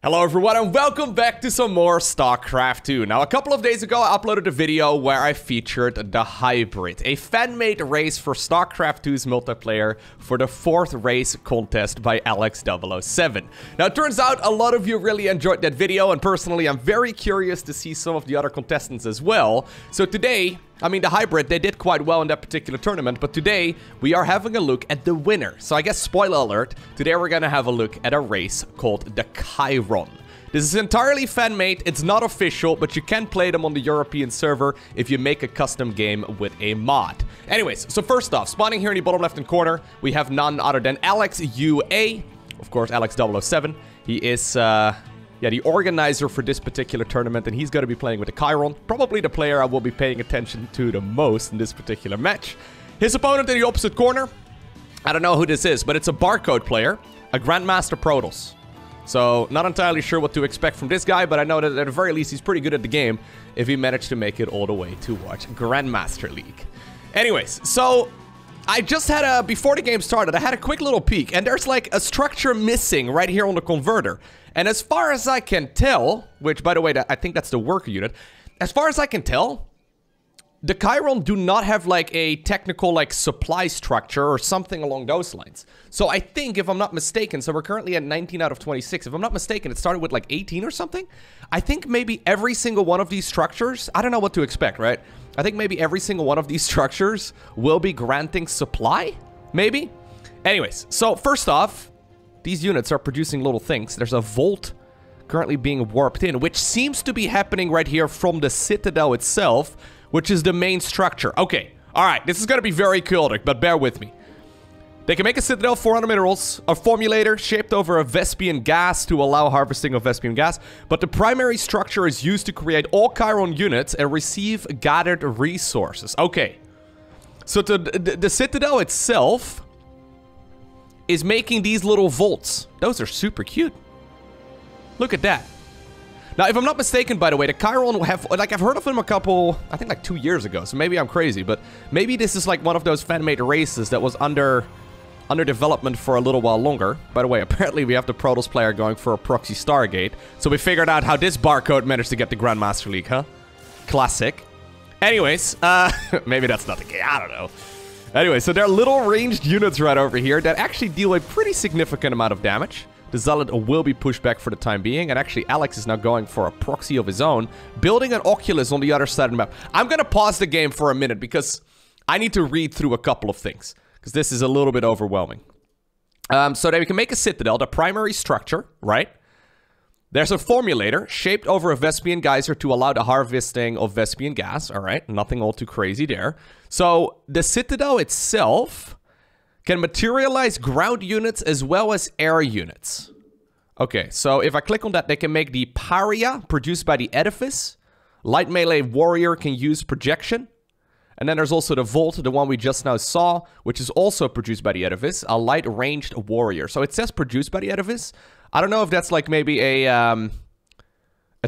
Hello everyone and welcome back to some more StarCraft 2. Now a couple of days ago I uploaded a video where I featured the Hybrid, a fan-made race for StarCraft 2's multiplayer for the 4th race contest by Alex007. Now it turns out a lot of you really enjoyed that video, and personally I'm very curious to see some of the other contestants as well. So today, the Hybrid, they did quite well in that particular tournament, but today we are having a look at the winner. So I guess, spoiler alert, today we're gonna have a look at a race called the Keiron. This is entirely fan-made, it's not official, but you can play them on the European server if you make a custom game with a mod. Anyways, so first off, spawning here in the bottom left-hand corner, we have none other than Alex UA, of course Alex007. He is, the organizer for this particular tournament, and he's going to be playing with the Chiron. Probably the player I will be paying attention to the most in this particular match. His opponent in the opposite corner, I don't know who this is, but it's a barcode player, a Grandmaster Protoss. So, not entirely sure what to expect from this guy, but I know that at the very least he's pretty good at the game if he managed to make it all the way to watch Grandmaster League. Anyways, so I just had a, before the game started, I had a quick little peek, and there's like a structure missing right here on the converter. And as far as I can tell, which by the way, I think that's the worker unit, as far as I can tell, the Chiron do not have like a technical like supply structure or something along those lines. So I think, if I'm not mistaken, so we're currently at 19 out of 26. If I'm not mistaken, it started with like 18 or something. I think maybe every single one of these structures, I don't know what to expect, right? I think maybe every single one of these structures will be granting supply, maybe? Anyways, so first off, these units are producing little things. There's a vault currently being warped in, which seems to be happening right here from the Citadel itself, which is the main structure. Okay, alright, this is gonna be very chaotic, but bear with me. They can make a Citadel, 400 minerals, a formulator shaped over a Vespian gas to allow harvesting of Vespian gas, but the primary structure is used to create all Chiron units and receive gathered resources. Okay, so the Citadel itself is making these little vaults. Those are super cute. Look at that. Now, if I'm not mistaken, by the way, the Chiron have, like, I've heard of them a couple, I think like 2 years ago, so maybe I'm crazy, but maybe this is like one of those fan-made races that was under development for a little while longer. By the way, apparently we have the Protoss player going for a proxy Stargate, so we figured out how this barcode managed to get the Grandmaster League, huh? Classic. Anyways, maybe that's not the case, I don't know. Anyway, so there are little ranged units right over here that actually deal a pretty significant amount of damage. The Zealot will be pushed back for the time being, and actually Alex is now going for a proxy of his own, building an Oculus on the other side of the map. I'm gonna pause the game for a minute because I need to read through a couple of things, because this is a little bit overwhelming. So that we can make a Citadel, the primary structure, right? There's a formulator shaped over a Vespian geyser to allow the harvesting of Vespian gas. All right, nothing all too crazy there. So the Citadel itself can materialize ground units as well as air units. Okay, so if I click on that, they can make the Paria produced by the Edifice. Light melee warrior can use projection. And then there's also the Volt, the one we just now saw, which is also produced by the Edifice, a light ranged warrior. So it says produced by the Edifice. I don't know if that's like maybe a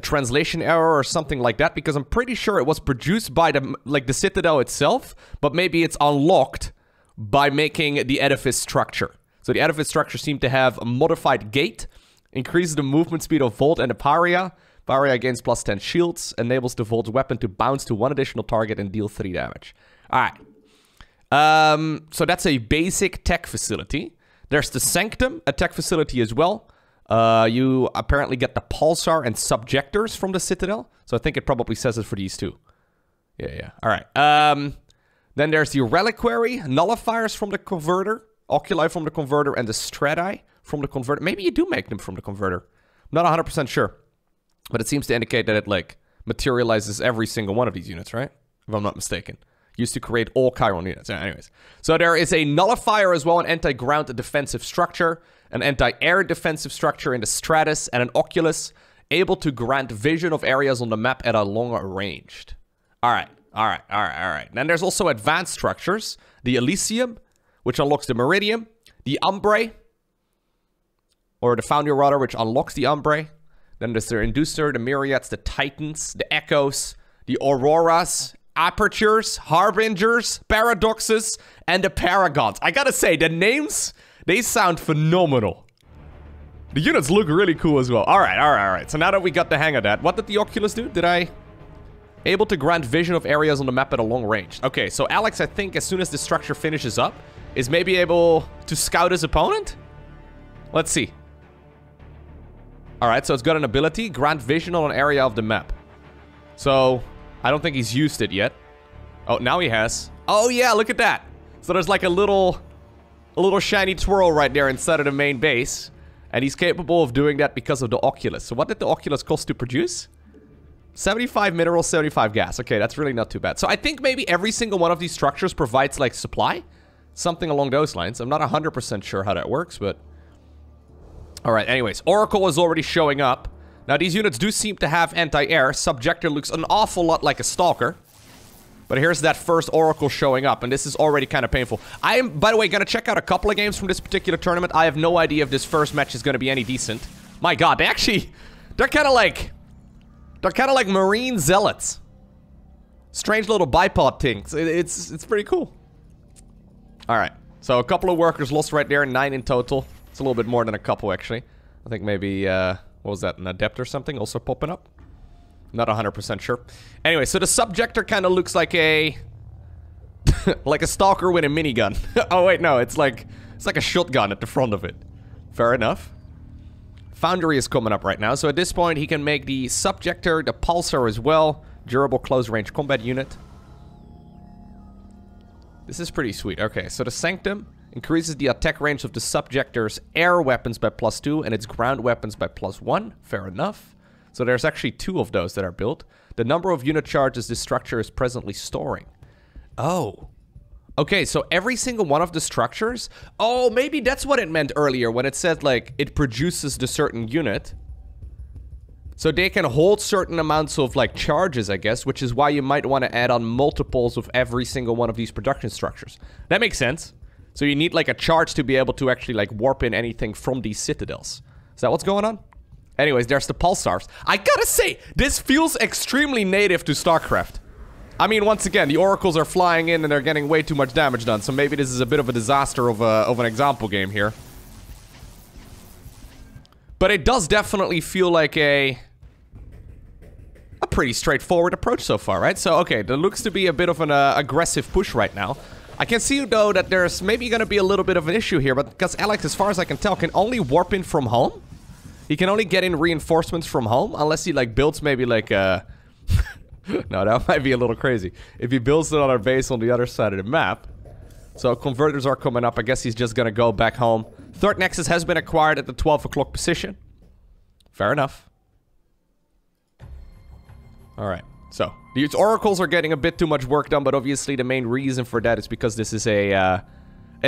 translation error or something like that, because I'm pretty sure it was produced by the Citadel itself, but maybe it's unlocked by making the Edifice structure. So the Edifice structure seemed to have a modified gate, increases the movement speed of Volt and the Paria. Paria gains plus 10 shields, enables the Volt's weapon to bounce to one additional target and deal 3 damage. Alright. So that's a basic tech facility. There's the Sanctum, a tech facility as well. You apparently get the Pulsar and Subjectors from the Citadel. So I think it probably says it for these two. Yeah. Alright. Then there's the Reliquary, Nullifiers from the Converter, Oculi from the Converter, and the Strati from the Converter. Maybe you do make them from the Converter. I'm not 100% sure. But it seems to indicate that it, like, materializes every single one of these units, right? If I'm not mistaken. Used to create all Chiron units. Yeah, anyways. So there is a Nullifier as well, an anti-ground defensive structure, an anti-air defensive structure in the Stratus, and an Oculus, able to grant vision of areas on the map at a longer range. Alright. Then there's also advanced structures. The Elysium, which unlocks the Meridium. The Umbrae, or the Foundry rather, which unlocks the Umbrae. Then there's the Inducer, the Myriads, the Titans, the Echoes, the Auroras, Apertures, Harbingers, Paradoxes, and the Paragons. I gotta say, the names, they sound phenomenal. The units look really cool as well. Alright. So now that we got the hang of that, what did the Oculus do? Did I... Able to grant vision of areas on the map at a long range. Okay, so Alex, I think as soon as the structure finishes up, is maybe able to scout his opponent? Let's see. Alright, so it's got an ability, grant vision on an area of the map. So, I don't think he's used it yet. Oh, now he has. Oh yeah, look at that. So there's like a little shiny twirl right there inside of the main base. And he's capable of doing that because of the Oculus. So what did the Oculus cost to produce? 75 minerals, 75 gas. Okay, that's really not too bad. So I think maybe every single one of these structures provides like supply. Something along those lines. I'm not 100% sure how that works, but... Alright, anyways. Oracle is already showing up. Now these units do seem to have anti-air. Subjector looks an awful lot like a Stalker. But here's that first Oracle showing up, and this is already kind of painful. I am, by the way, going to check out a couple of games from this particular tournament. I have no idea if this first match is going to be any decent. My god, they actually... They're kind of like Marine Zealots. Strange little bipod things. It's pretty cool. Alright, so a couple of workers lost right there, 9 in total. It's a little bit more than a couple, actually. I think maybe, what was that, an Adept or something also popping up? Not 100% sure. Anyway, so the Subjector kind of looks like a... like a Stalker with a minigun. Oh wait, no, it's like a shotgun at the front of it. Fair enough. Foundry is coming up right now, so at this point he can make the Subjector, the Pulsar as well. Durable close-range combat unit. This is pretty sweet. Okay, so the Sanctum increases the attack range of the Subjector's air weapons by +2 and its ground weapons by +1. Fair enough. So there's actually 2 of those that are built. The number of unit charges this structure is presently storing. Oh. Okay, so every single one of the structures... Oh, maybe that's what it meant earlier when it said, like, it produces the certain unit. So they can hold certain amounts of, like, charges, I guess, which is why you might want to add on multiples of every single one of these production structures. That makes sense. So you need, like, a charge to be able to actually, like, warp in anything from these citadels. Is that what's going on? Anyways, there's the Pulsars. I gotta say, this feels extremely native to StarCraft. I mean, once again, the Oracles are flying in and they're getting way too much damage done, so maybe this is a bit of a disaster of an example game here. But it does definitely feel like a pretty straightforward approach so far, right? So, okay, there looks to be a bit of an aggressive push right now. I can see, though, that there's maybe gonna be a little bit of an issue here, but because Alex, as far as I can tell, can only warp in from home. He can only get in reinforcements from home, unless he, like, builds maybe, like, no, that might be a little crazy. If he builds another base on the other side of the map. So, converters are coming up. I guess he's just gonna go back home. Third Nexus has been acquired at the 12 o'clock position. Fair enough. Alright, so, these Oracles are getting a bit too much work done, but obviously the main reason for that is because this is a, an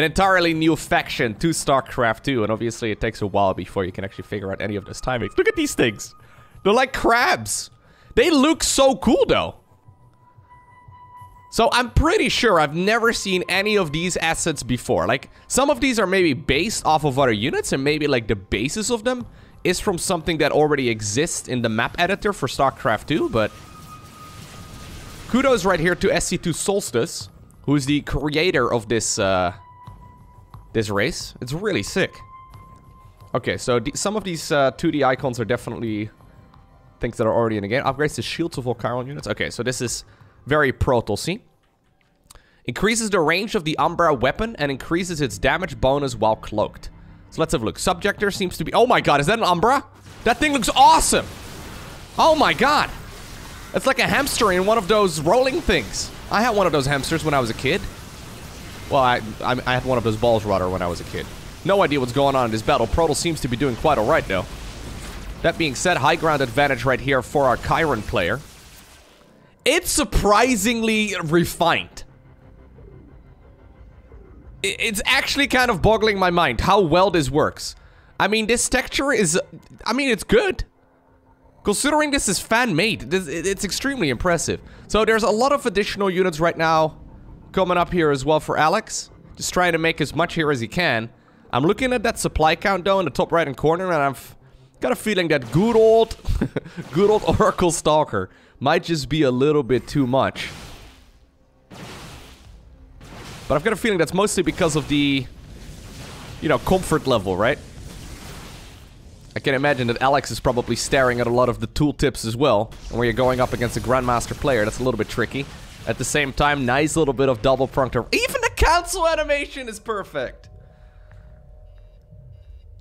entirely new faction to StarCraft 2, and obviously it takes a while before you can actually figure out any of those timings. Look at these things! They're like crabs! They look so cool, though! So I'm pretty sure I've never seen any of these assets before. Like, some of these are maybe based off of other units, and maybe, like, the basis of them is from something that already exists in the map editor for StarCraft 2, but... Kudos right here to SC2 Solstice, who is the creator of this, this race. It's really sick. Okay, so some of these 2D icons are definitely things that are already in the game. Upgrades the shields of all Keiron units. Okay, so this is very Protossy. Increases the range of the Umbra weapon and increases its damage bonus while cloaked. So let's have a look. Subjector seems to be... Oh my god, is that an Umbra? That thing looks awesome! Oh my god! It's like a hamster in one of those rolling things. I had one of those hamsters when I was a kid. Well, I had one of those balls rather when I was a kid. No idea what's going on in this battle. Proto seems to be doing quite alright though. That being said, high ground advantage right here for our Keiron player. It's surprisingly refined. It's actually kind of boggling my mind how well this works. I mean, this texture is... I mean, it's good. Considering this is fan-made, it's extremely impressive. So there's a lot of additional units right now coming up here as well for Alex. Just trying to make as much here as he can. I'm looking at that supply count though in the top right-hand corner, and I've got a feeling that good old Oracle Stalker might just be a little bit too much. But I've got a feeling that's mostly because of the, you know, comfort level, right? I can imagine that Alex is probably staring at a lot of the tooltips as well. And when you're going up against a Grandmaster player, that's a little bit tricky. At the same time, nice little bit of double pronged. Even the cancel animation is perfect.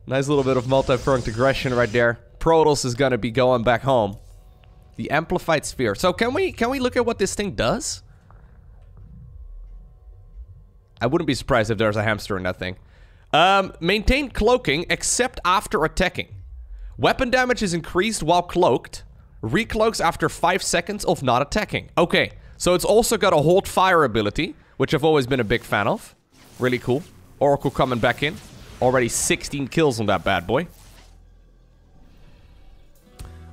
Nice little bit of multi-pronged aggression right there. Protoss is gonna be going back home. The amplified sphere. So can we look at what this thing does? I wouldn't be surprised if there's a hamster in that thing. Maintain cloaking except after attacking. Weapon damage is increased while cloaked. Recloaks after 5 seconds of not attacking. Okay, so it's also got a hold fire ability, which I've always been a big fan of. Really cool. Oracle coming back in. Already 16 kills on that bad boy.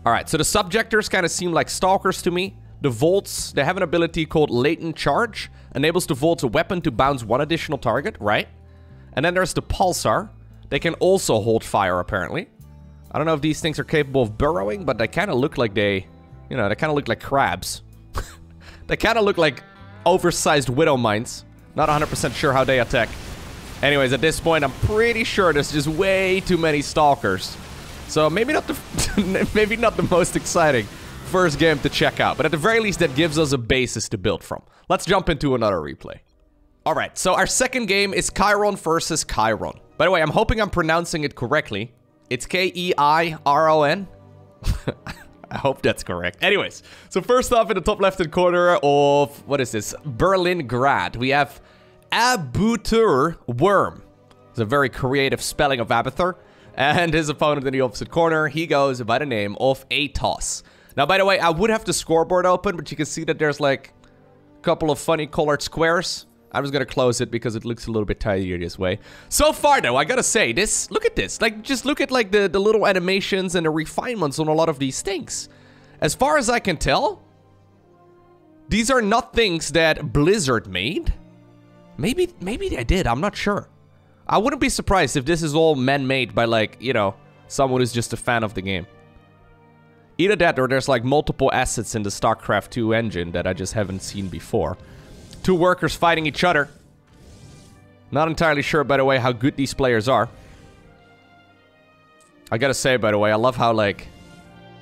Alright, so the subjectors kind of seem like stalkers to me. The Volts, they have an ability called Latent Charge. Enables the Volt's weapon to bounce one additional target, right? And then there's the Pulsar. They can also hold fire, apparently. I don't know if these things are capable of burrowing, but they kind of look like they kind of look like crabs. They kind of look like oversized widow mines. Not 100% sure how they attack. Anyways, at this point, I'm pretty sure there's just way too many stalkers. So maybe not the maybe not the most exciting first game to check out. But at the very least, that gives us a basis to build from. Let's jump into another replay. Alright, so our second game is Keiron versus Chiron. By the way, I'm hoping I'm pronouncing it correctly. It's K-E-I-R-O-N. I hope that's correct. Anyways, so first off in the top left-hand corner of, what is this? Berlin Grad. We have Abutur Worm. It's a very creative spelling of Abathur. And his opponent in the opposite corner, he goes by the name of Atos. Now, by the way, I would have the scoreboard open, but you can see that there's like a couple of funny colored squares. I'm just gonna close it because it looks a little bit tidier this way. So far, though, I gotta say, look at this. Like, just look at, like, the little animations and the refinements on a lot of these things. As far as I can tell, these are not things that Blizzard made. Maybe they did, I'm not sure. I wouldn't be surprised if this is all man-made by, like, you know, someone who's just a fan of the game. Either that or there's, like, multiple assets in the StarCraft 2 engine that I just haven't seen before. Two workers fighting each other. Not entirely sure, by the way, how good these players are. I gotta say, by the way, I love how, like,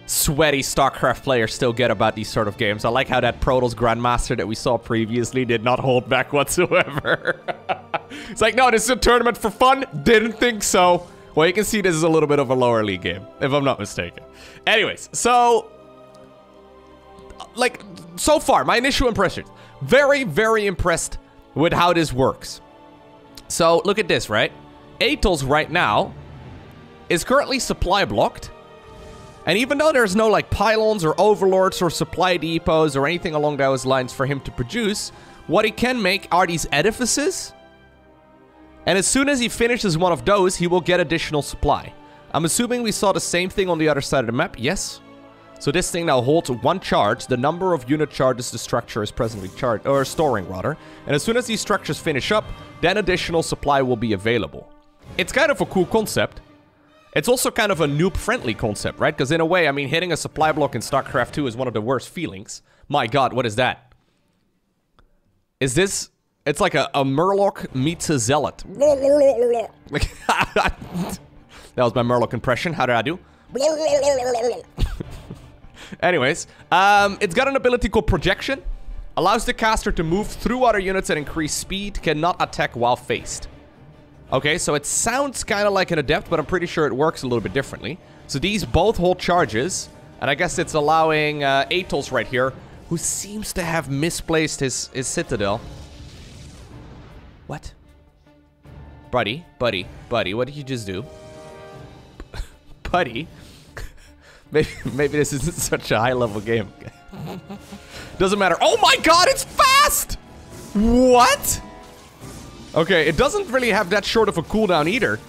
sweaty StarCraft players still get about these sort of games. I like how that Protoss Grandmaster that we saw previously did not hold back whatsoever. It's like, no, this is a tournament for fun. Didn't think so. Well, you can see this is a little bit of a lower league game, if I'm not mistaken. Anyways, so, like, so far, my initial impressions. Very, very impressed with how this works. So, look at this, right? Atos right now is currently supply blocked. And even though there's no, like, pylons or overlords or supply depots or anything along those lines for him to produce, what he can make are these edifices. And as soon as he finishes one of those, he will get additional supply. I'm assuming we saw the same thing on the other side of the map. Yes. So this thing now holds one charge, the number of unit charges the structure is presently storing rather. And as soon as these structures finish up, then additional supply will be available. It's kind of a cool concept. It's also kind of a noob-friendly concept, right? Because in a way, I mean, hitting a supply block in StarCraft 2 is one of the worst feelings. My god, what is that? Is this... It's like a Murloc meets a Zealot. That was my Murloc impression. How did I do? Anyways, it's got an ability called Projection. Allows the caster to move through other units at increased speed. Cannot attack while faced. Okay, so it sounds kind of like an Adept, but I'm pretty sure it works a little bit differently. So these both hold charges. And I guess it's allowing Atos right here, who seems to have misplaced his Citadel. What? Buddy, what did you just do? Buddy? Maybe this isn't such a high-level game. Doesn't matter. Oh my god, it's fast! What? Okay, it doesn't really have that short of a cooldown either.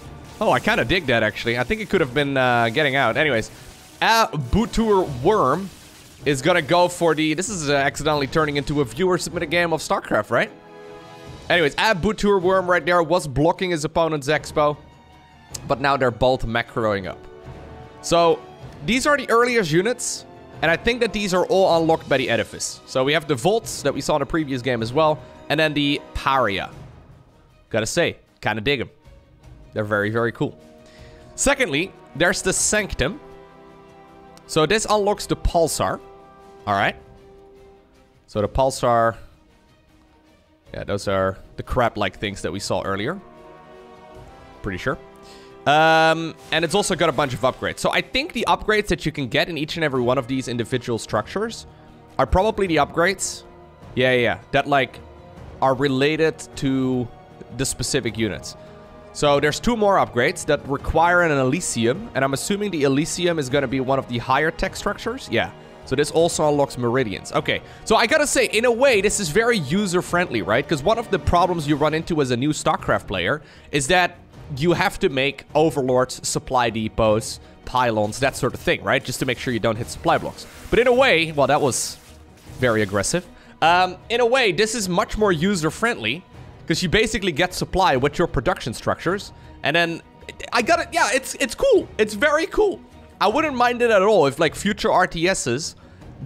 Oh, I kind of dig that, actually. I think it could have been getting out. Anyways, Butur Worm is gonna go for the... This is accidentally turning into a viewer-submitted game of StarCraft, right? Anyways, Butur Worm right there was blocking his opponent's Expo. But now they're both macroing up. So, these are the earliest units. And I think that these are all unlocked by the Edifice. So we have the Volts that we saw in the previous game as well. And then the Paria. Gotta say, kind of dig them. They're very, very cool. Secondly, there's the Sanctum. So this unlocks the Pulsar. Alright. So the Pulsar... Yeah, those are the crab-like things that we saw earlier. Pretty sure. And it's also got a bunch of upgrades. So I think the upgrades that you can get in each and every one of these individual structures are probably the upgrades. Yeah. That, like, are related to the specific units. So there's 2 more upgrades that require an Elysium. And I'm assuming the Elysium is going to be one of the higher tech structures. Yeah. So this also unlocks Meridians. Okay. So I gotta say, in a way, this is very user-friendly, right? Because one of the problems you run into as a new StarCraft player is that you have to make overlords, supply depots, pylons, that sort of thing, right? Just to make sure you don't hit supply blocks. But in a way, well, that was very aggressive. In a way, this is much more user-friendly because you basically get supply with your production structures. And then, yeah, it's cool. It's very cool. I wouldn't mind it at all if, like, future RTSs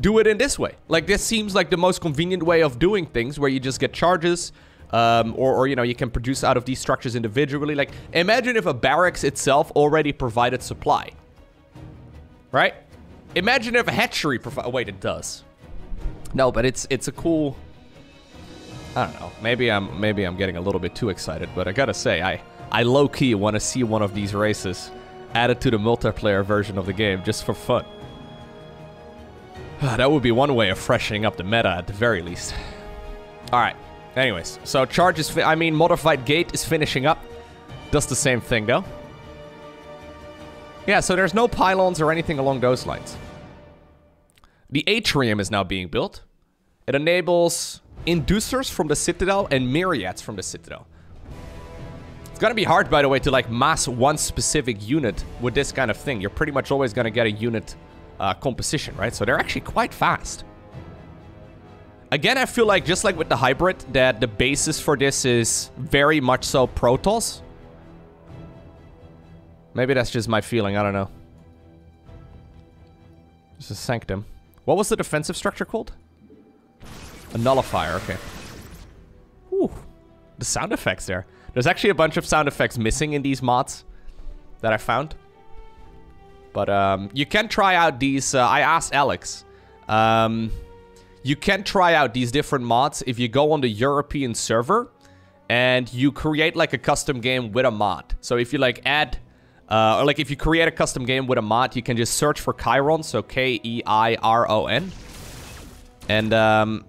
do it in this way. Like, this seems like the most convenient way of doing things, where you just get charges, or you know, you can produce out of these structures individually. Like, imagine if a barracks itself already provided supply. Right? Imagine if a hatchery provided... Wait, it does. No, but it's a cool... I don't know. Maybe I'm getting a little bit too excited, but I gotta say, I low-key want to see one of these races added to the multiplayer version of the game, just for fun. That would be one way of freshening up the meta, at the very least. Alright, anyways. So charge is... modified gate is finishing up. Does the same thing, though. Yeah, so there's no pylons or anything along those lines. The Atrium is now being built. It enables inducers from the Citadel and myriads from the Citadel. It's gonna be hard, by the way, to like mass one specific unit with this kind of thing. You're pretty much always gonna get a unit composition, right? So they're actually quite fast. Again, I feel like, just like with the hybrid, that the basis for this is very much so Protoss. Maybe that's just my feeling, I don't know. This is Sanctum. What was the defensive structure called? A nullifier, okay. Ooh, the sound effects there. There's actually a bunch of sound effects missing in these mods that I found. But you can try out these, I asked Alex. You can try out these different mods if you go on the European server and you create like a custom game with a mod. So if you like add, or like if you create a custom game with a mod, you can just search for Keiron, so K-E-I-R-O-N. And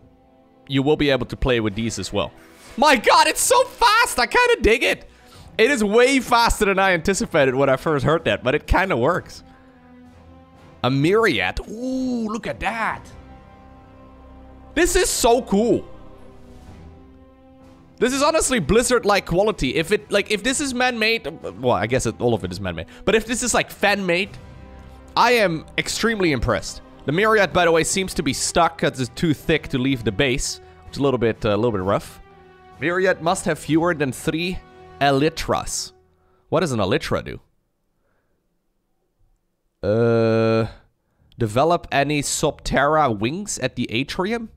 you will be able to play with these as well. My god, it's so fast! I kind of dig it! It is way faster than I anticipated when I first heard that, but it kind of works. A myriad. Ooh, look at that! This is so cool. This is honestly Blizzard-like quality. If this is man-made, well, I guess all of it is man-made. But if this is like fan-made, I am extremely impressed. The myriad, by the way, seems to be stuck because it's too thick to leave the base, which is a little bit rough. Myriad must have fewer than 3 elytras. What does an elytra do? Develop any Subterra wings at the Atrium?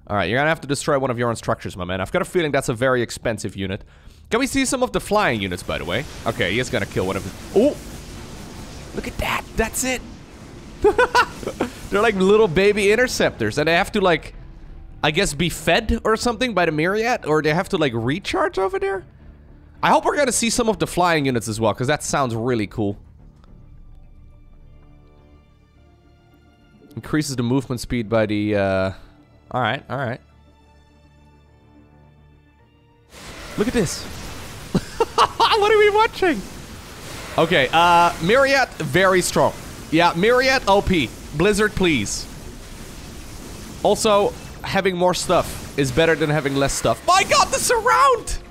Alright, you're gonna have to destroy one of your own structures, my man. I've got a feeling that's a very expensive unit. Can we see some of the flying units, by the way? Okay, he is gonna kill one of them. Oh! Look at that! That's it! They're like little baby interceptors, and they have to, like, I guess be fed or something by the myriad, or they have to, like, recharge over there? I hope we're gonna see some of the flying units as well, because that sounds really cool. Increases the movement speed by the, Alright, alright. Look at this. What are we watching? Okay, myriad, very strong. Yeah, myriad OP. Blizzard, please. Also, having more stuff is better than having less stuff. My god, the surround!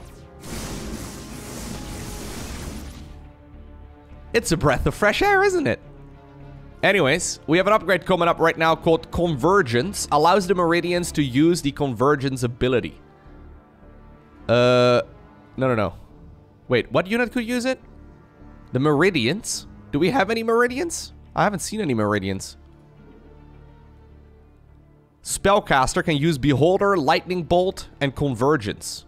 It's a breath of fresh air, isn't it? Anyways, we have an upgrade coming up right now called Convergence. Allows the Meridians to use the Convergence ability. No. Wait, what unit could use it? The Meridians? Do we have any Meridians? I haven't seen any Meridians. Spellcaster can use Beholder, Lightning Bolt, and Convergence.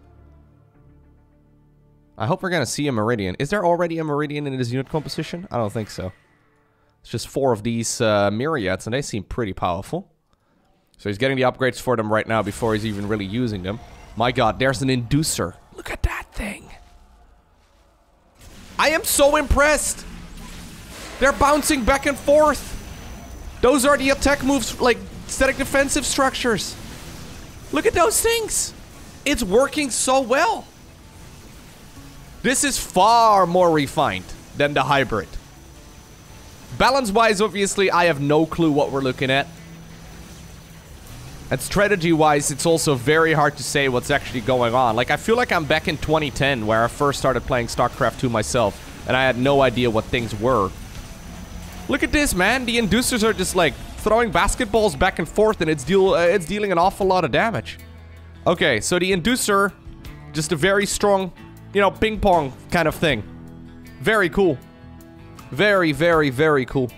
I hope we're gonna see a Meridian. Is there already a Meridian in his unit composition? I don't think so. It's just 4 of these myriads, and they seem pretty powerful. So he's getting the upgrades for them right now before he's even really using them. My god, there's an inducer. Look at that thing. I am so impressed. They're bouncing back and forth. Those are the attack moves, like static defensive structures. Look at those things. It's working so well. This is far more refined than the hybrid. Balance-wise, obviously, I have no clue what we're looking at. And strategy-wise, it's also very hard to say what's actually going on. Like, I feel like I'm back in 2010, where I first started playing StarCraft 2 myself, and I had no idea what things were. Look at this, man. The inducers are just, like, throwing basketballs back and forth, and it's dealing an awful lot of damage. Okay, so the inducer, just a very strong, you know, ping-pong kind of thing. Very cool. Very, very, very cool.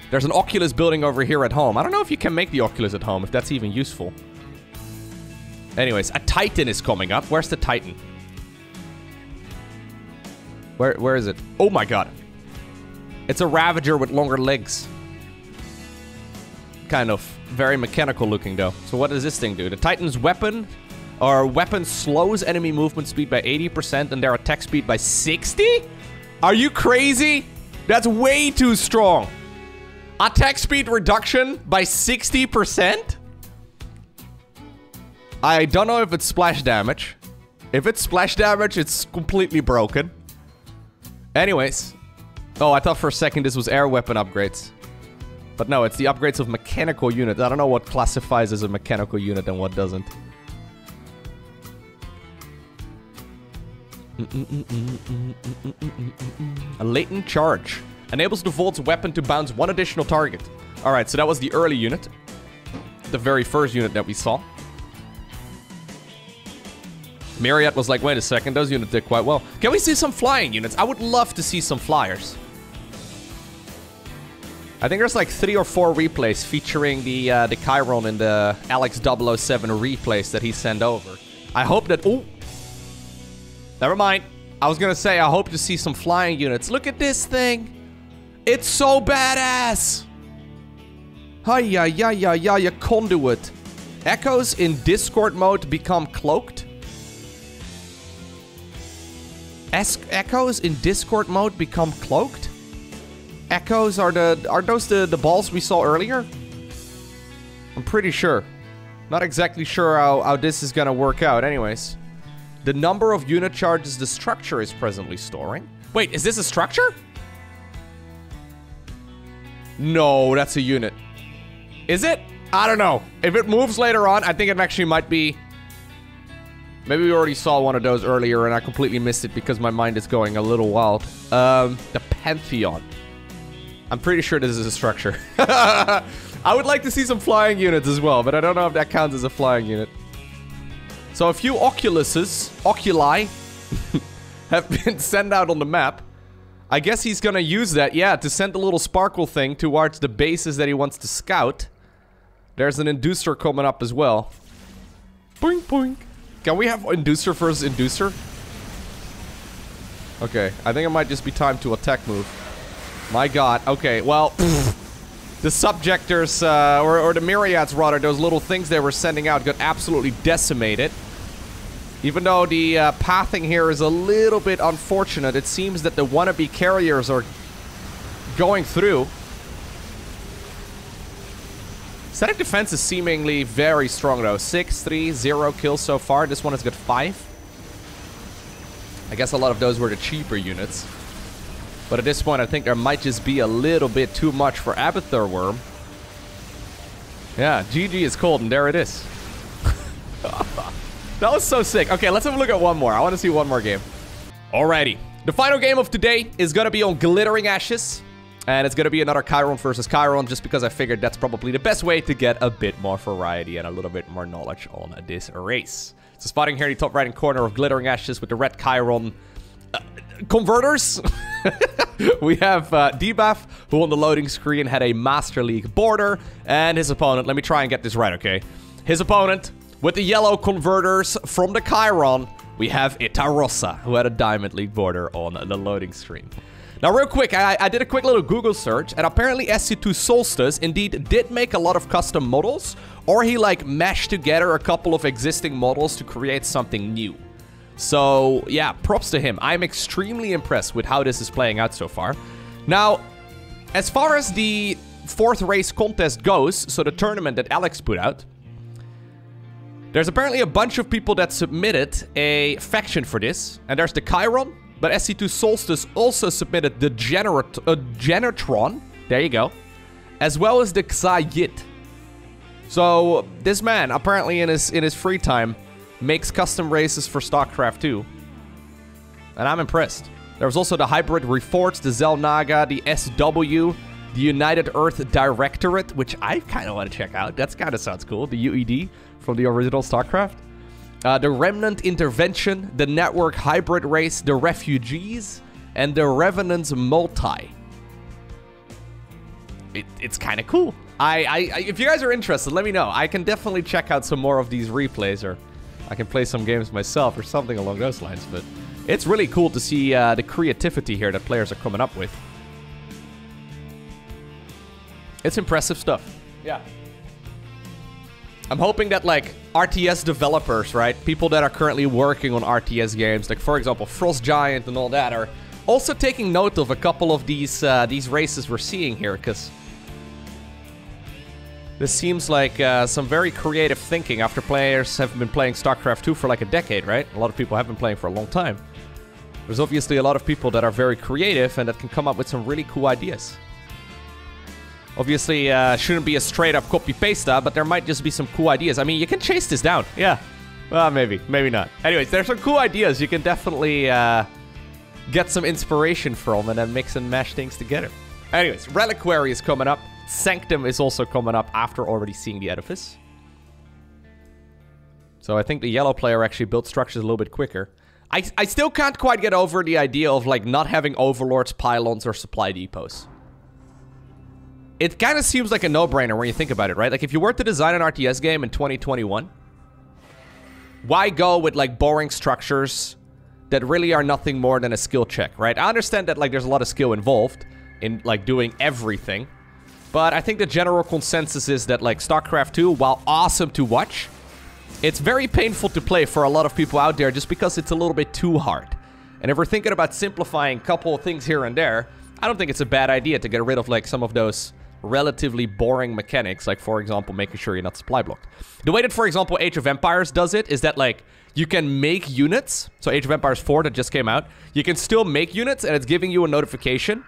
There's an Oculus building over here at home. I don't know if you can make the Oculus at home, if that's even useful. Anyways, a Titan is coming up. Where's the Titan? Where is it? Oh my god. It's a Ravager with longer legs. Kind of. Very mechanical looking, though. So what does this thing do? The Titan's weapon slows enemy movement speed by 80% and their attack speed by 60%? Are you crazy? That's way too strong. Attack speed reduction by 60%? I don't know if it's splash damage. If it's splash damage, it's completely broken. Anyways. Oh, I thought for a second this was air weapon upgrades. But no, it's the upgrades of mechanical units. I don't know what classifies as a mechanical unit and what doesn't. A latent charge. Enables the Volt's weapon to bounce 1 additional target. Alright, so that was the early unit. The very first unit that we saw. Myriad was like, wait a second, those units did quite well. Can we see some flying units? I would love to see some flyers. I think there's like 3 or 4 replays featuring the Keiron and the Alex 007 replays that he sent over. I hope that... Ooh! Never mind. I was gonna say, I hope to see some flying units. Look at this thing. It's so badass. Hiya, conduit. Echoes in Discord mode become cloaked. Echoes in Discord mode become cloaked? Echoes are those the balls we saw earlier? I'm pretty sure. Not exactly sure how this is gonna work out. Anyways. The number of unit charges the structure is presently storing. Wait, is this a structure? No, that's a unit. Is it? I don't know. If it moves later on, I think it actually might be... Maybe we already saw one of those earlier and I completely missed it because my mind is going a little wild. The Pantheon. I'm pretty sure this is a structure. I would like to see some flying units as well, but I don't know if that counts as a flying unit. So a few oculi, have been sent out on the map. I guess he's gonna use that, yeah, to send the little sparkle thing towards the bases that he wants to scout. There's an inducer coming up as well. Boink, boink. Can we have inducer versus inducer? Okay, I think it might just be time to attack move. My god, okay, well... The subjectors, or the myriads rather, those little things they were sending out got absolutely decimated. Even though the pathing here is a little bit unfortunate, it seems that the wannabe carriers are going through. Static defense is seemingly very strong though. 6, 3, 0 kills so far. This one has got 5. I guess a lot of those were the cheaper units. But at this point, I think there might just be a little bit too much for Abathur Worm. Yeah, GG is cold, and there it is. That was so sick. Okay, let's have a look at one more. I want to see one more game. Alrighty. The final game of today is going to be on Glittering Ashes. And it's going to be another Chiron versus Chiron, just because I figured that's probably the best way to get a bit more variety and a little bit more knowledge on this race. So spotting here in the top right-hand corner of Glittering Ashes with the red Chiron... converters. We have Debuff, who on the loading screen had a Master League border, and his opponent, let me try and get this right, okay? His opponent, with the yellow converters from the Chiron, we have Itarossa, who had a Diamond League border on the loading screen. Now, real quick, I did a quick little Google search, and apparently SC2 Solstice indeed did make a lot of custom models, or he, like, mashed together a couple of existing models to create something new. So, yeah, props to him. I'm extremely impressed with how this is playing out so far. Now, as far as the 4th race contest goes, so the tournament that Alex put out, there's apparently a bunch of people that submitted a faction for this, and there's the Keiron. But SC2 Solstice also submitted the Genetron, there you go, as well as the Xayit. So this man, apparently in his free time, makes custom races for StarCraft 2. And I'm impressed. There was also the Hybrid Reforged, the Zelnaga, the SW, the United Earth Directorate, which I kind of want to check out. That kind of sounds cool. The UED from the original StarCraft. The Remnant Intervention, the Network Hybrid Race, the Refugees, and the Revenants Multi. It's kind of cool. If you guys are interested, let me know. I can definitely check out some more of these replays, or I can play some games myself or something along those lines. But it's really cool to see the creativity here that players are coming up with. It's impressive stuff. Yeah. I'm hoping that, like, RTS developers, right? People that are currently working on RTS games, like, for example, Frost Giant and all that, are also taking note of a couple of these races we're seeing here, because this seems like some very creative thinking after players have been playing StarCraft 2 for like a decade, right? A lot of people have been playing for a long time. There's obviously a lot of people that are very creative and that can come up with some really cool ideas. Obviously, shouldn't be a straight-up copy-paste, but there might just be some cool ideas. I mean, you can chase this down. Yeah. Well, maybe. Maybe not. Anyways, there's some cool ideas you can definitely get some inspiration from and then mix and mash things together. Anyways, Reliquary is coming up. Sanctum is also coming up after already seeing the Edifice. So I think the yellow player actually built structures a little bit quicker. I still can't quite get over the idea of, like, not having overlords, pylons, or supply depots. It kind of seems like a no-brainer when you think about it, right? Like, if you were to design an RTS game in 2021, why go with, like, boring structures that really are nothing more than a skill check, right? I understand that, like, there's a lot of skill involved in, like, doing everything. But I think the general consensus is that, like, StarCraft 2, while awesome to watch, it's very painful to play for a lot of people out there just because it's a little bit too hard. And if we're thinking about simplifying a couple of things here and there, I don't think it's a bad idea to get rid of, like, some of those relatively boring mechanics, like, for example, making sure you're not supply blocked. The way that, for example, Age of Empires does it is that, like, you can make units. So Age of Empires 4 that just came out, you can still make units, and it's giving you a notification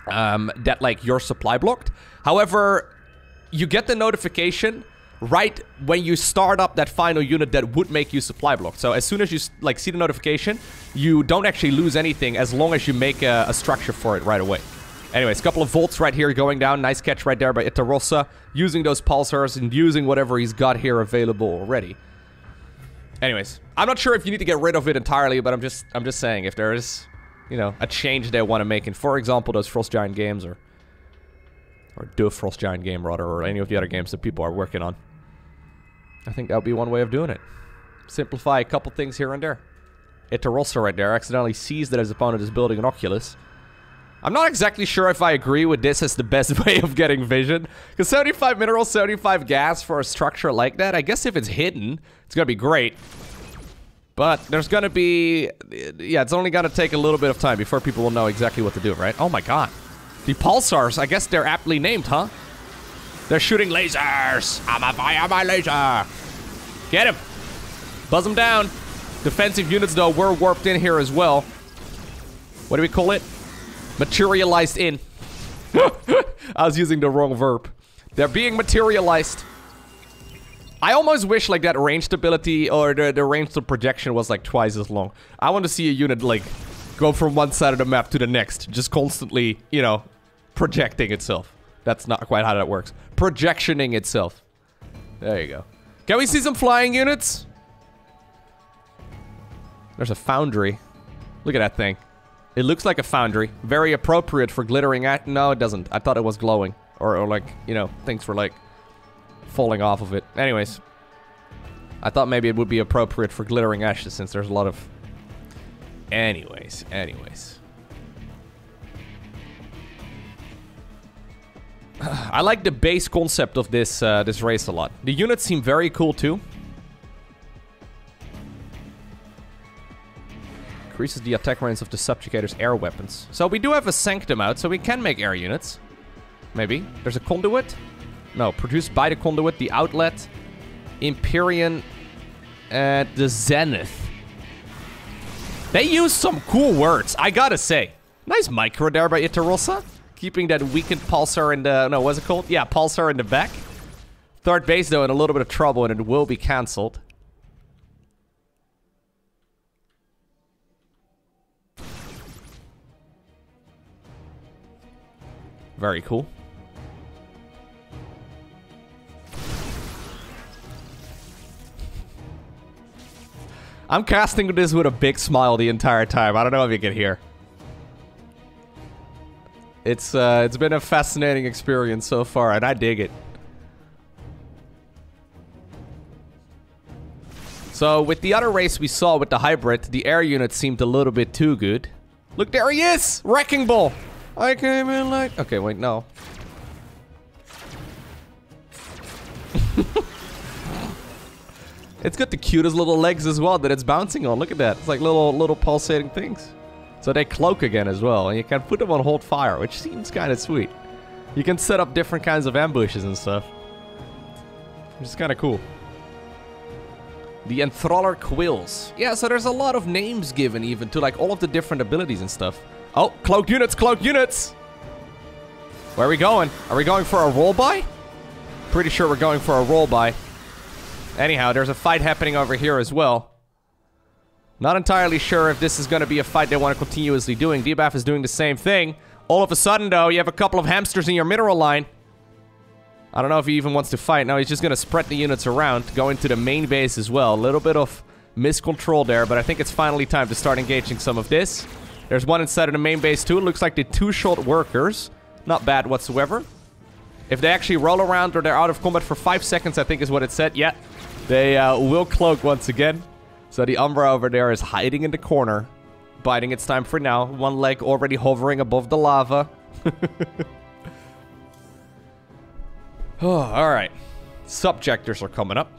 that, like, you're supply blocked. However, you get the notification right when you start up that final unit that would make you supply blocked. So as soon as you, like, see the notification, you don't actually lose anything as long as you make a structure for it right away. Anyways, a couple of volts right here going down. Nice catch right there by Itarossa, using those pulsars and using whatever he's got here available already. Anyways, I'm not sure if you need to get rid of it entirely, but I'm just saying, if there is, you know, a change they want to make in, for example, those Frost Giant games, or the Frost Giant game, rather, or any of the other games that people are working on, I think that would be one way of doing it. Simplify a couple things here and there. Itarossa right there accidentally sees that his opponent is building an Oculus. I'm not exactly sure if I agree with this as the best way of getting vision. Because 75 minerals, 75 gas for a structure like that, I guess if it's hidden, it's going to be great. But there's going to be... yeah, it's only going to take a little bit of time before people will know exactly what to do, right? Oh my god. The pulsars, I guess they're aptly named, huh? They're shooting lasers. I'm a fire my laser. Get him. Buzz him down. Defensive units, though, were warped in here as well. What do we call it? Materialized in. I was using the wrong verb. They're being materialized. I almost wish, like, that range stability or the range to projection was, like, twice as long. I want to see a unit, like, go from one side of the map to the next, just constantly, you know, projecting itself. That's not quite how that works. Projectioning itself. There you go. Can we see some flying units? There's a foundry. Look at that thing. It looks like a foundry. Very appropriate for glittering at. No, it doesn't. I thought it was glowing. Or like, you know, things were like falling off of it. Anyways. I thought maybe it would be appropriate for Glittering Ashes since there's a lot of... Anyways. I like the base concept of this this race a lot. The units seem very cool too. Increases the attack range of the subjugator's air weapons. So we do have a Sanctum out, so we can make air units. Maybe. There's a Conduit. No, produced by the Conduit, the Outlet, Empyrean, and the Zenith. They use some cool words, I gotta say. Nice micro there by Itarossa. Keeping that weakened Pulsar in the... No, what's it called? Yeah, Pulsar in the back. Third base, though, in a little bit of trouble, and it will be cancelled. Very cool. I'm casting this with a big smile the entire time. I don't know if you can hear. It's been a fascinating experience so far, and I dig it. So, with the other race we saw with the hybrid, the air unit seemed a little bit too good. Look, there he is! Wrecking Ball! I came in like... Okay, wait, no. It's got the cutest little legs as well that it's bouncing on. Look at that. It's like little pulsating things. So they cloak again as well, and you can put them on hold fire, which seems kind of sweet. You can set up different kinds of ambushes and stuff, which is kind of cool. The Enthraller Quills. Yeah, so there's a lot of names given even to like all of the different abilities and stuff. Oh, cloaked units, cloaked units! Where are we going? Are we going for a roll-by? Pretty sure we're going for a roll-by. Anyhow, there's a fight happening over here as well. Not entirely sure if this is going to be a fight they want to continuously doing. Debuff is doing the same thing. All of a sudden, though, you have a couple of hamsters in your mineral line. I don't know if he even wants to fight. No, he's just going to spread the units around, go into the main base as well. A little bit of miscontrol there, but I think it's finally time to start engaging some of this. There's one inside of the main base, too. It looks like the two-shot workers. Not bad whatsoever. If they actually roll around or they're out of combat for 5 seconds, I think is what it said. Yeah, they will cloak once again. So the Umbra over there is hiding in the corner, biding its time for now. One leg already hovering above the lava. Oh, alright. Subjectors are coming up.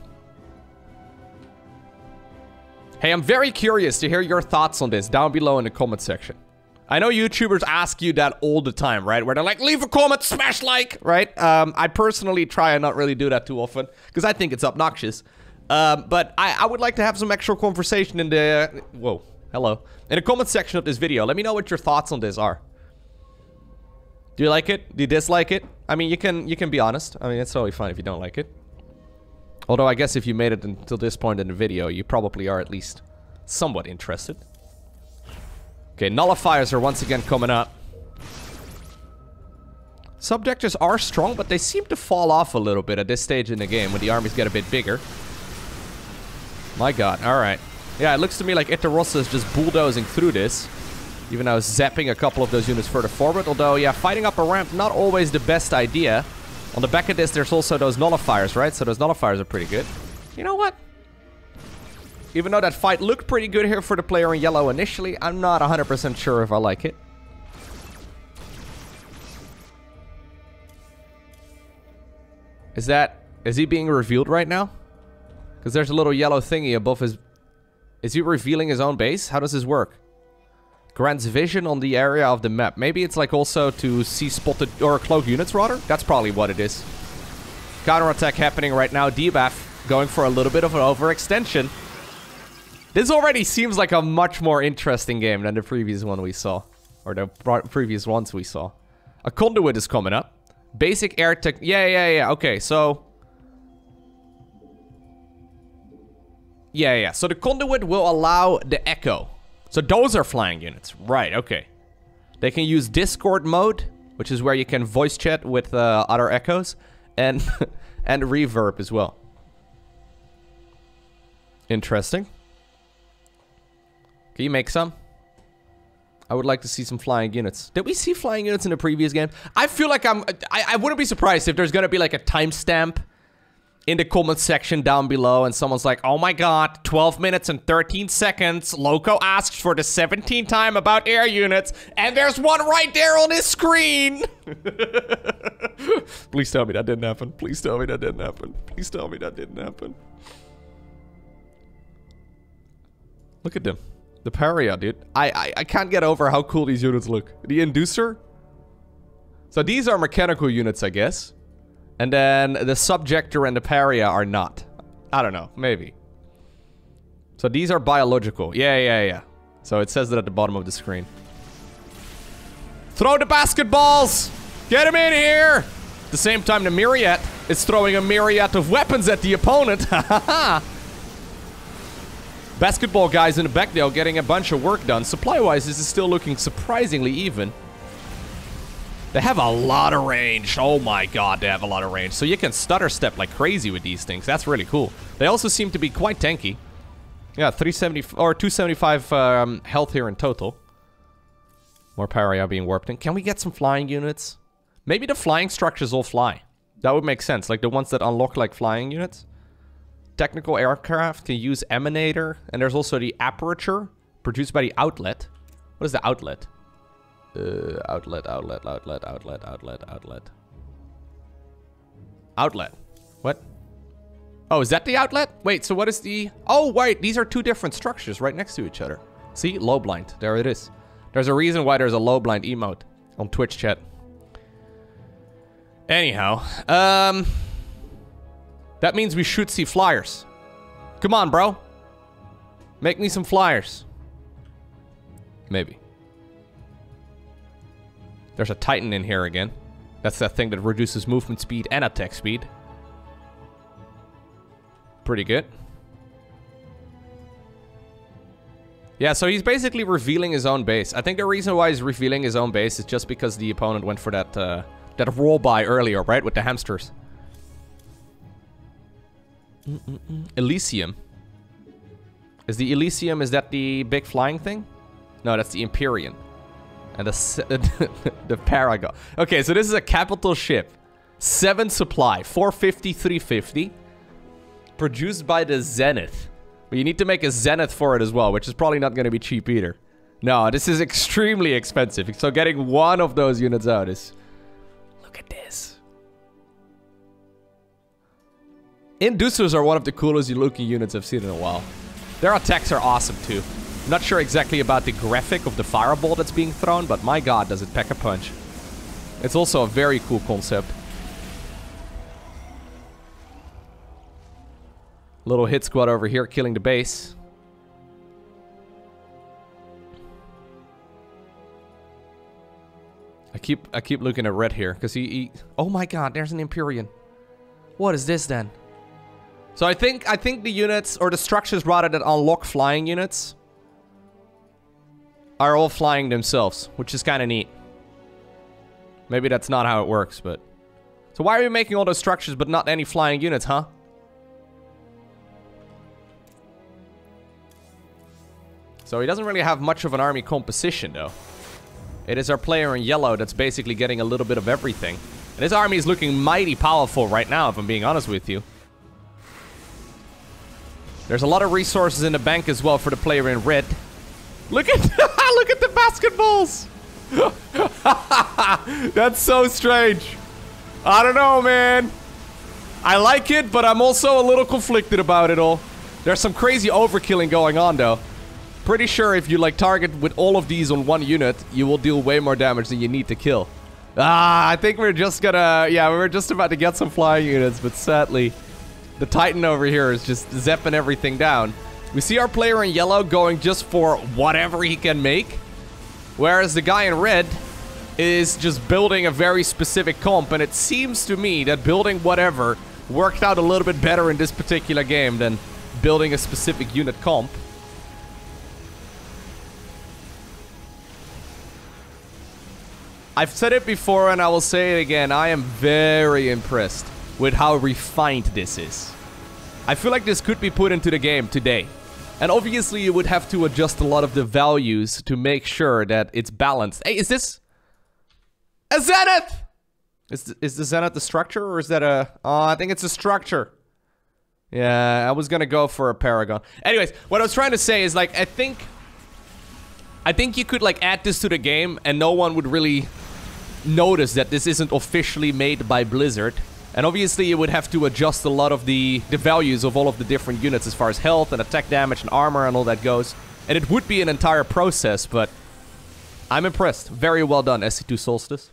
Hey, I'm very curious to hear your thoughts on this down below in the comment section. I know YouTubers ask you that all the time, right? Where they're like, leave a comment, smash like, right? I personally try and not really do that too often, because I think it's obnoxious. But I would like to have some actual conversation in the... Whoa, hello. In the comment section of this video. Let me know what your thoughts on this are. Do you like it? Do you dislike it? I mean, you can be honest. I mean, it's totally fine if you don't like it. Although, I guess if you made it until this point in the video, you probably are at least somewhat interested. Okay, nullifiers are once again coming up. Subjectors are strong, but they seem to fall off a little bit at this stage in the game when the armies get a bit bigger. My god, alright. Yeah, it looks to me like Itarossa is just bulldozing through this. Even though zapping a couple of those units further forward. Although, yeah, fighting up a ramp, not always the best idea. On the back of this, there's also those nullifiers, right? So those nullifiers are pretty good. You know what? Even though that fight looked pretty good here for the player in yellow initially, I'm not 100% sure if I like it. Is he being revealed right now? Because there's a little yellow thingy above his... Is he revealing his own base? How does this work? Grants vision on the area of the map. Maybe it's like also to see spotted... Or cloaked units, rather? That's probably what it is. Counterattack happening right now. Debuff going for a little bit of an overextension. This already seems like a much more interesting game than the previous one we saw. Or the previous ones we saw. A Conduit is coming up. Basic air tech... Yeah. Okay, so... Yeah. So the Conduit will allow the Echo. So those are flying units. Right, okay. They can use Discord mode, which is where you can voice chat with other Echoes. And, and reverb as well. Interesting. Can you make some? I would like to see some flying units. Did we see flying units in the previous game? I feel like I wouldn't be surprised if there's gonna be like a timestamp in the comment section down below and someone's like, oh my god, 12 minutes and 13 seconds, Lowko asks for the 17th time about air units, and there's one right there on his screen! Please tell me that didn't happen. Please tell me that didn't happen. Please tell me that didn't happen. Look at them. The Paria, dude. I can't get over how cool these units look. The Inducer. So these are mechanical units, I guess. And then the Subjector and the Paria are not. I don't know. Maybe. So these are biological. Yeah. So it says that at the bottom of the screen. Throw the basketballs! Get him in here! At the same time, the Myriad is throwing a myriad of weapons at the opponent. Basketball guys in the back there getting a bunch of work done. Supply-wise, this is still looking surprisingly even. They have a lot of range. Oh my god, they have a lot of range. So you can stutter step like crazy with these things. That's really cool. They also seem to be quite tanky. Yeah, 370 or 275 health here in total. More Paria being warped in. Can we get some flying units? Maybe the flying structures all fly. That would make sense. Like the ones that unlock like flying units. Technical aircraft can use emanator. And there's also the aperture produced by the outlet. What is the outlet? Outlet. Outlet. What? Oh, is that the outlet? Wait, so what is the... Oh, wait, these are two different structures right next to each other. See? Low blind. There it is. There's a reason why there's a low blind emote on Twitch chat. Anyhow, that means we should see flyers. Come on, bro. Make me some flyers. Maybe. There's a Titan in here again. That's that thing that reduces movement speed and attack speed. Pretty good. Yeah, so he's basically revealing his own base. I think the reason why he's revealing his own base is just because the opponent went for that that roll by earlier, right? With the hamsters. Elysium. Is the Elysium, is that the big flying thing? No, that's the Empyrean. And the Paragon. Okay, so this is a capital ship. 7 supply. 450, 350. Produced by the Zenith. But you need to make a Zenith for it as well, which is probably not going to be cheap either. No, this is extremely expensive. So getting one of those units out is... Look at this. Inducers are one of the coolest looking units I've seen in a while. Their attacks are awesome too. I'm not sure exactly about the graphic of the fireball that's being thrown, but my god, does it pack a punch. It's also a very cool concept. Little hit squad over here killing the base. I keep looking at red here because he oh my god, there's an Empyrean. What is this then? So I think the units or the structures rather that unlock flying units are all flying themselves, which is kind of neat. Maybe that's not how it works, but... So why are we making all those structures but not any flying units, huh? So he doesn't really have much of an army composition, though. It is our player in yellow that's basically getting a little bit of everything. And his army is looking mighty powerful right now, if I'm being honest with you. There's a lot of resources in the bank as well for the player in red. Look at look at the basketballs. That's so strange. I don't know, man. I like it, but I'm also a little conflicted about it all. There's some crazy overkilling going on, though. Pretty sure if you like target with all of these on one unit, you will deal way more damage than you need to kill. I think we're just gonna... Yeah, we're just about to get some flying units, but sadly, the Titan over here is just zapping everything down. We see our player in yellow going just for whatever he can make, whereas the guy in red is just building a very specific comp, and it seems to me that building whatever worked out a little bit better in this particular game than building a specific unit comp. I've said it before and I will say it again, I am very impressed with how refined this is. I feel like this could be put into the game today. And obviously you would have to adjust a lot of the values to make sure that it's balanced. Hey, is this a Zenith? Is the Zenith the structure or is that a... Oh, I think it's a structure. Yeah, I was gonna go for a Paragon. Anyways, what I was trying to say is, like, I think you could, like, add this to the game and no one would really notice that this isn't officially made by Blizzard. And obviously you would have to adjust a lot of the values of all of the different units as far as health and attack damage and armor and all that goes. And it would be an entire process, but I'm impressed. Very well done, SC2 Solstice.